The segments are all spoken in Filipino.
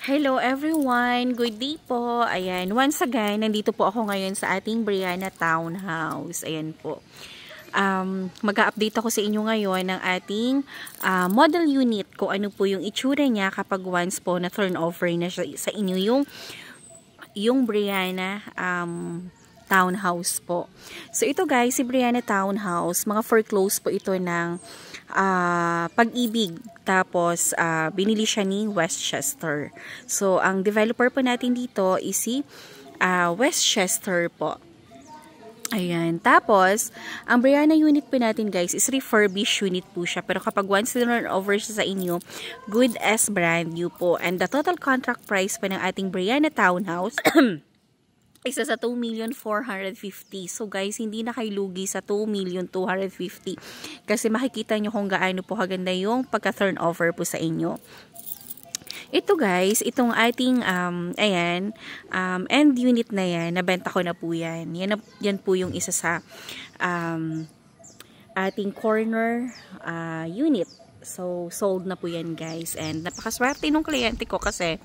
Hello everyone! Good day po! Ayan, once again, nandito po ako ngayon sa ating Brianna Townhouse. Ayan po. Mag-a-update ako sa inyo ngayon ng ating model unit, kung ano po yung itsura niya kapag once po na turnover na sa inyo yung Brianna Townhouse po. So ito guys, si Brianna Townhouse, mga foreclose po ito ng Pag-ibig. Tapos binili siya ni Westchester. So ang developer po natin dito is si Westchester po. Ayan. Tapos, ang Brianna unit po natin guys is refurbished unit po siya. Pero kapag once turn over siya sa inyo, good as brand new po. And the total contract price po ng ating Brianna Townhouse isa sa 2,450,000. So guys, hindi na kayo lugi sa 2,250,000. Kasi makikita nyo kung gaano po kaganda yung pagka-turnover po sa inyo. Ito guys, itong ating, end unit na yan, nabenta ko na po yan. Yan po yung isa sa ating corner unit. So, sold na po yan guys. And napakaswerte nung kliyente ko kasi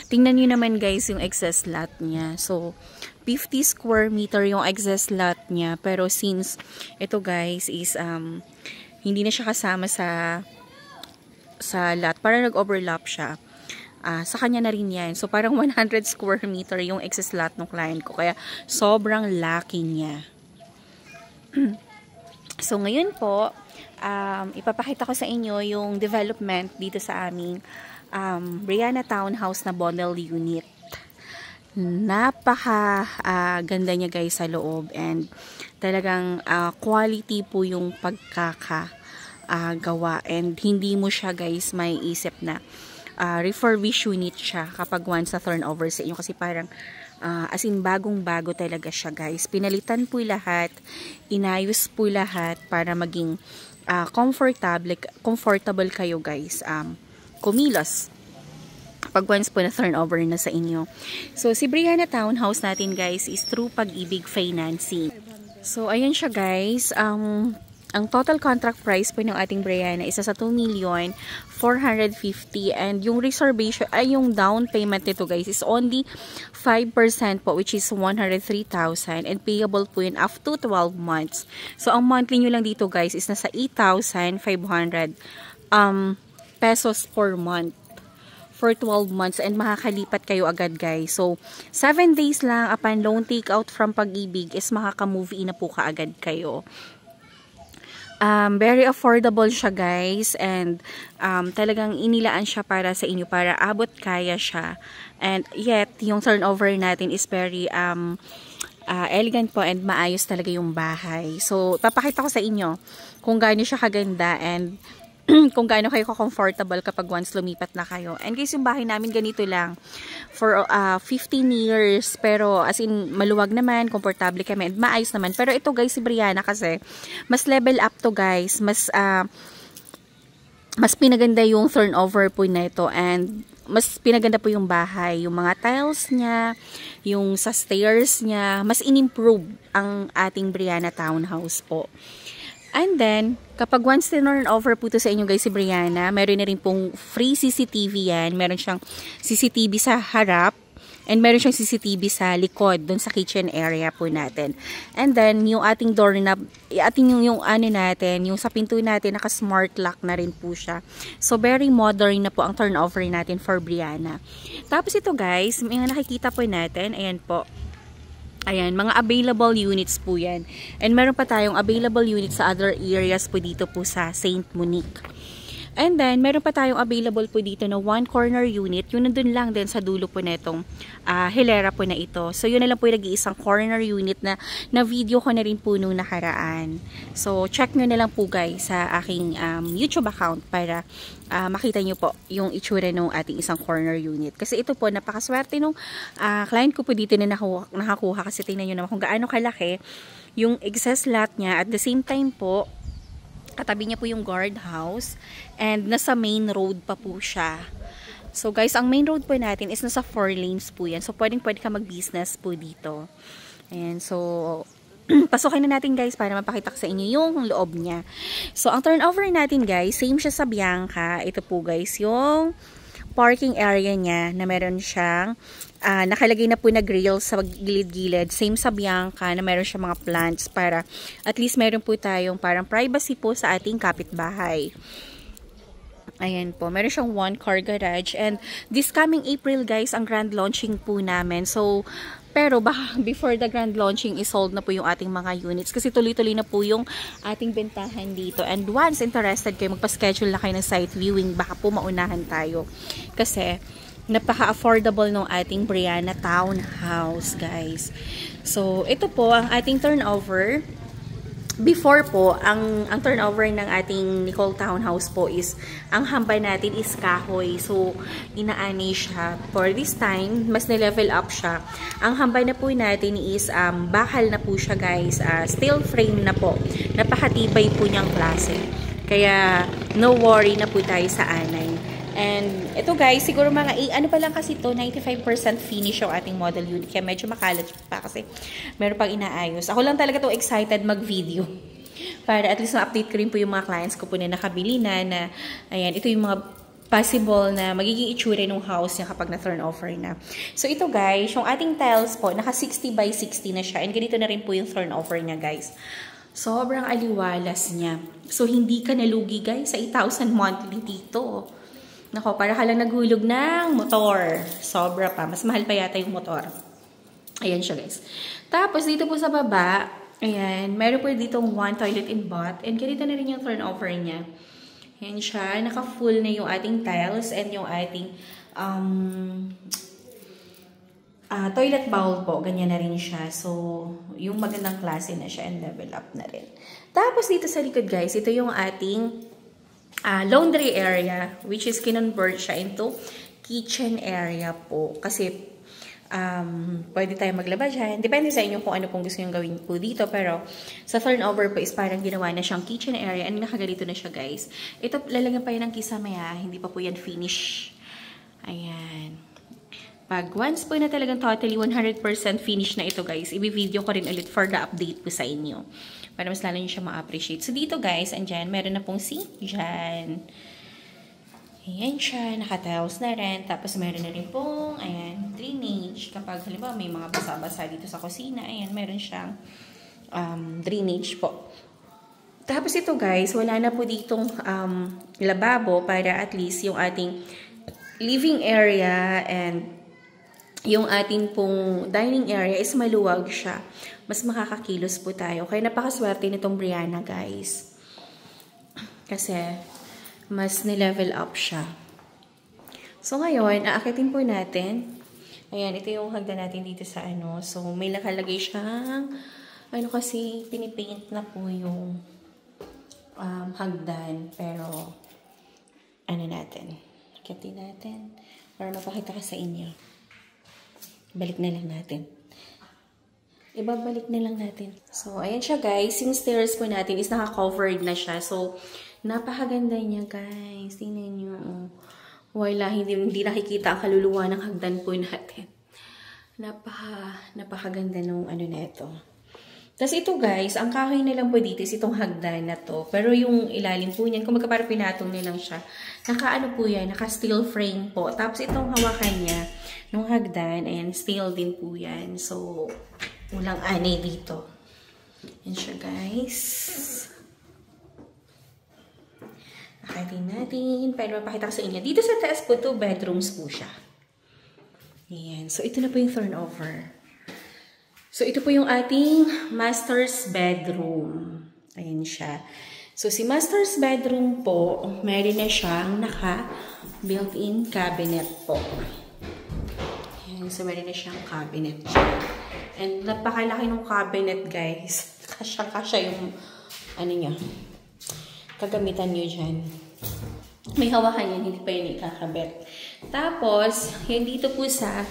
tingnan nyo naman guys yung excess lot niya. So, 50 square meter yung excess lot niya. Pero since ito guys is hindi na siya kasama sa lot, parang nag-overlap siya. Sa kanya na rin yan. So, parang 100 square meter yung excess lot ng client ko. Kaya, sobrang laki niya. So, ngayon po, ipapakita ko sa inyo yung development dito sa aming Brianna Townhouse na bundle unit. Napaka ganda niya guys sa loob, and talagang quality po yung pagkakagawa, and hindi mo siya guys may isip na refurbished unit siya kapag once na turnover sa inyo, kasi parang as in bagong bago talaga siya guys. Pinalitan po lahat, inayos po lahat para maging comfortable kayo guys kumilos pag once po na turnover na sa inyo. So, si Brianna Townhouse natin guys is through Pag-ibig Financing. So, ayan siya guys. Ang total contract price po ng ating Brianna isa sa 2,450,000, and yung reservation ay yung down payment nito guys is only 5% po, which is 103,000, and payable po yun after 12 months. So, ang monthly nyo lang dito guys is nasa 8,500 pesos per month for 12 months, and makakalipat kayo agad guys. So 7 days lang upon loan take out from Pag-ibig is makaka-move in na po kaagad kayo. Very affordable siya guys, and talagang inilaan siya para sa inyo, para abot kaya siya, and yet yung turnover natin is very elegant po, and maayos talaga yung bahay. So papakita ko sa inyo kung gaano siya kaganda, and kung gaano kayo comfortable kapag once lumipat na kayo. And guys, yung bahay namin ganito lang for 15 years, pero as in maluwag naman, komportable kami, and maayos naman. Pero ito guys, si Brianna kasi mas level up to guys, mas pinaganda yung turnover po na ito, and mas pinaganda po yung bahay, yung mga tiles niya, yung sa stairs niya, mas in-improve ang ating Brianna Townhouse po. And then, kapag once turn over po to sa inyo guys si Brianna, meron na rin pong free CCTV yan. Meron siyang CCTV sa harap, and meron siyang CCTV sa likod, dun sa kitchen area po natin. And then, yung ating doorknob, yung ano natin, yung sa pinto natin, naka-smart lock na rin po siya. So, very modern na po ang turnover natin for Brianna. Tapos ito guys, may nakikita po natin, ayan po. Ayan, mga available units po yan. And meron pa tayong available units sa other areas po dito po sa St. Monique. And then, meron pa tayong available po dito na one corner unit. Yun nandun lang din sa dulo po na itong hilera po na ito. So, yun na lang po yung nag-iisang corner unit na video ko na rin po nung nakaraan. So, check nyo na lang po guys sa aking YouTube account para makita nyo po yung itsura ng ating isang corner unit. Kasi ito po, napakaswerte nung client ko po dito na nakakuha. Kasi tingnan nyo naman kung gaano kalaki yung excess lot niya. At the same time po, katabi niya po yung guardhouse, and nasa main road pa po siya. So guys, ang main road po natin is nasa 4 lanes po yan. So pwede ka mag-business po dito. And so pasukin na natin guys para mapakita ko sa inyo yung loob niya. So ang turnover natin guys, same siya sa Bianca. Ito po guys yung parking area niya na meron siyang nakalagay na po na grill sa gilid-gilid. Same sa Bianca na meron siyang mga plants para at least meron po tayong parang privacy po sa ating kapitbahay. Ayan po, meron siyang 1-car garage and this coming April guys, ang grand launching po namin. So, pero baka before the grand launching is sold na po yung ating mga units kasi tuloy-tuloy na po yung ating bentahan dito. And once interested kayo, magpa-schedule na kayo ng site viewing, baka po maunahan tayo. Kasi, napaka-affordable ng ating Brianna Townhouse guys. So, ito po ang ating turnover. Before po, ang turnover ng ating Nicole Townhouse po is, ang hambay natin is kahoy. So, inaani siya. For this time, mas na-level up siya. Ang hambay na po natin is, bakal na po siya guys. Steel frame na po. Napakatibay po niyang klase. Kaya, no worry na po tayo sa anay. And, ito guys, siguro mga, ano pa lang kasi to 95% finish yung ating model unit. Kaya medyo makalat pa kasi meron pang inaayos. Ako lang talaga to excited mag-video. Para at least ma-update ko rin po yung mga clients ko po na nakabili na, ayan, ito yung mga possible na magiging itsura ng house niya kapag na-turnover na. So, ito guys, yung ating tiles po, naka 60 by 60 na siya. And ganito na rin po yung turnover niya guys. Sobrang aliwalas niya. So, hindi ka nalugi guys sa 8,000 monthly dito. Nako, para ka lang naghulog ng motor. Sobra pa. Mas mahal pa yata yung motor. Ayan siya, guys. Tapos, dito po sa baba, ayan, meron po ditong 1 toilet and bath. And ganito na rin yung turnover niya. Ayan siya. Naka-full na yung ating tiles and yung ating toilet bowl po. Ganyan na rin siya. So, yung magandang klase na siya and level up na rin. Tapos, dito sa likod, guys, ito yung ating laundry area, which is kinonvert siya into kitchen area po. Kasi, pwede tayo maglaba dyan. Depende sa inyo kung ano pong gusto nyo gawin po dito. Pero, sa turnover po is parang ginawa na siyang kitchen area and nakagalito na siya, guys. Ito, lalagyan pa yan ng kisame, hindi pa po yan finish. Ayan. Pag once po na talagang totally 100% finish na ito, guys, i-video ko rin ulit for the update po sa inyo. Para mas lalo nyo siya ma-appreciate. So, dito guys, andyan, meron na pong sink dyan. Ayan siya, naka-tiles na rin. Tapos, meron na rin pong, ayan, drainage. Kapag, halimbawa, may mga basa-basa dito sa kusina, ayan, meron siyang drainage po. Tapos, ito guys, wala na po ditong lababo para at least yung ating living area and yung ating pong dining area is maluwag siya. Mas makakakilos po tayo. Kaya napakaswerte nitong Brianna, guys. Kasi, mas nilevel up siya. So, ngayon, aakitin po natin. Ayan, ito yung hagdan natin dito sa ano. So, may nakalagay siyang, ano kasi, pinipaint na po yung hagdan. Pero, ano natin. Akitin natin. Para mapakita ka sa inyo. Balik na lang natin. Ibabalik na lang natin. So, ayan siya guys. Yung stairs po natin is naka-covered na siya. So, napakaganda niya guys. Tingnan nyo. Wala, hindi nakikita ang kaluluwa ng hagdan po natin. Napakaganda nung ano na ito. Tapos ito guys, ang kahoy na lang po dito is itong hagdan na to. Pero yung ilalim po niyan, kung magkapara pinatong nilang siya, naka-ano po yan, naka-steel frame po. Tapos itong hawakan niya, nung hagdan, ayan, steel din po yan. So, walang anay dito. Yan siya, guys. Nakatin natin. Pero mapakita ko sa inyo. Dito sa taas po, 2 bedrooms po siya. Ayan. So, ito na po yung turnover. So, ito po yung ating master's bedroom. Ayan siya. So, si master's bedroom po, meron na siyang naka-built-in cabinet po. Ayan. So, meron na siyang cabinet siya. And napakalaki ng cabinet, guys. Kasya yung, ano niya, kagamitan nyo dyan. May hawakan yan, hindi pa yun ikakabit. Tapos, yun dito po sa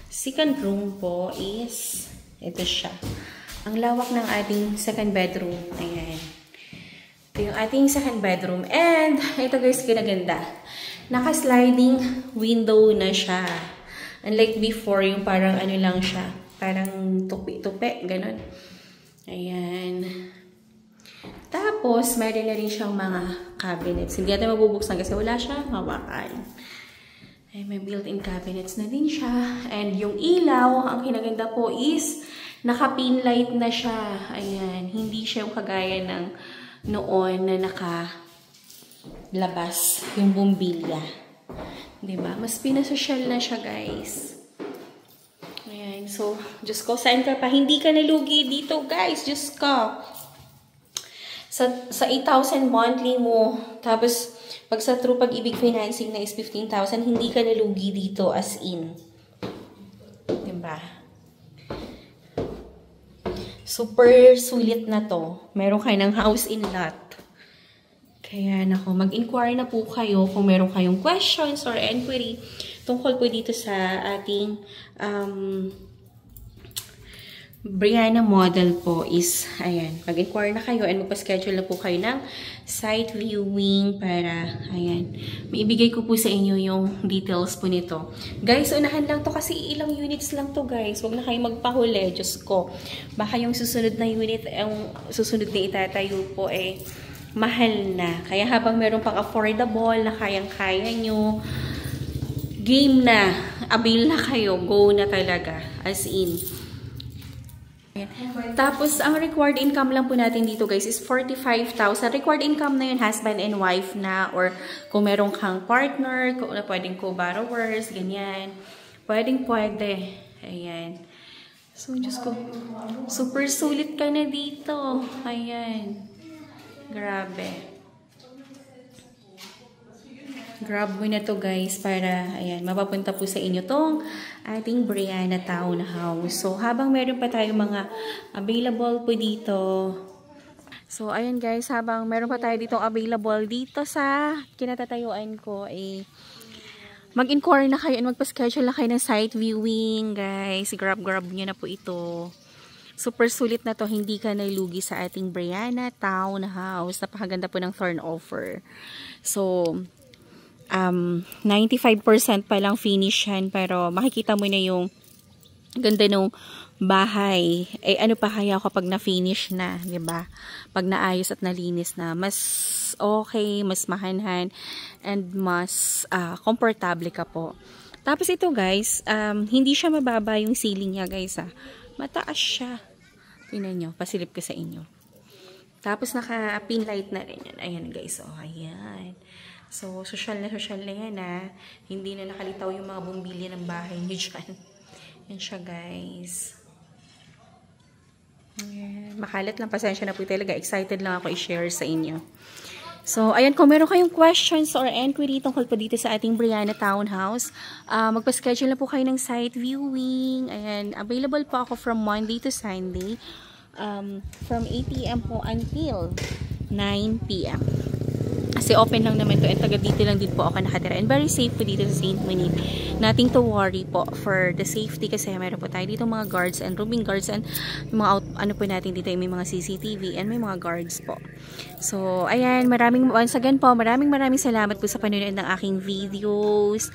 second room po is, ito siya. Ang lawak ng ating second bedroom. Ayan. Ito yung ating second bedroom. And, ito guys, kinaganda. Naka-sliding window na siya. Unlike before, yung parang ano lang siya. Parang tupi-tupi, ganun. Ayan. Tapos, meron na rin siyang mga cabinets. Hindi natin mabubuksan kasi wala siyang hawakan. Ay, may built-in cabinets na din siya. And yung ilaw, ang kinaganda po is naka-pin light na siya. Ayan, hindi siya yung kagaya ng noon na naka-labas yung bumbilya. Diba? Mas pinasosyal na siya, guys. Ayan, so, Diyos ko, saan ka pa? Hindi ka nalugi dito, guys. Diyos ko. Sa 8,000 monthly mo, tapos, pag sa True Pag-ibig financing na is 15,000, hindi ka nalugi dito as in. Diba? Super sulit na to. Meron kayo ng house in lot. Kaya nako, mag-inquire na po kayo kung meron kayong questions or inquiry tungkol po dito sa ating Brianna model po is, ayan, mag-inquire na kayo and magpa-schedule na po kayo ng site viewing para, ayan, maibigay ko po sa inyo yung details po nito. Guys, unahan lang to kasi ilang units lang to, guys. Huwag na kayo magpahuli, Diyos ko. Baka yung susunod na unit, yung susunod na itatayo po mahal na. Kaya habang meron pang affordable na kayang-kaya nyo, game na, avail na kayo, go na talaga, as in. Tapos, ang required income lang po natin dito, guys, is 45,000. Required income na yun, husband and wife na, or kung meron kang partner, pwedeng co-borrowers, ganyan. Pwede. Ayan. So, Diyos ko, super sulit ka na dito. Ayan. Grabe. Grab mo na to, guys, para, ayan, mapapunta po sa inyo tong ating Brianna Townhouse. So, habang meron pa tayo mga available po dito. So, ayan, guys, habang meron pa tayo dito available dito sa kinatatayuan ko, mag-inquire na kayo and magpa-schedule na kayo ng site viewing, guys. Grab nyo na po ito. Super sulit na to, hindi ka nalugi sa ating Brianna Townhouse. Napakaganda po ng thorn offer. So, 95% pa lang finish yan, pero makikita mo na yung ganda ng bahay. Ano pa kaya kapag na-finish na, 'di ba? Pag naayos at nalinis na, mas okay, mas mahanhan, and mas komportable ka po. Tapos ito, guys, hindi siya mababa yung ceiling niya, guys, mataas siya. Tingnan nyo, pasilip ko sa inyo. Tapos naka-pin light na rin yan. Ayan, guys, ayan. So, social na yan, Hindi na nakalitaw yung mga bumbilya ng bahay nyo dyan. Yan siya, guys. Ayan. Makalat lang, pasensya na po talaga. Excited lang ako i-share sa inyo. So, ayan, kung meron kayong questions or inquiry tungkol po dito sa ating Brianna Townhouse, magpa-schedule na po kayo ng site viewing. Ayan, available po ako from Monday to Sunday, from 8 PM po until 9 PM. Kasi open lang naman to, and taga dito lang din po ako nakatira. And very safe po dito sa St. Monique. Nothing to worry po for the safety kasi meron po tayo dito mga guards and rooming guards, and mga ano po natin dito, may mga CCTV and may mga guards po. So, ayan, once again po, maraming salamat po sa panonood ng aking videos.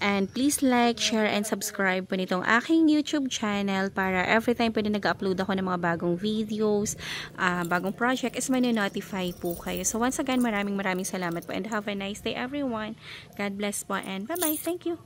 And please like, share, and subscribe po nitong aking YouTube channel para every time po na nag-upload ako ng mga bagong videos, bagong project, is manonotify po kayo. So once again, maraming salamat po and have a nice day everyone. God bless po and bye-bye. Thank you.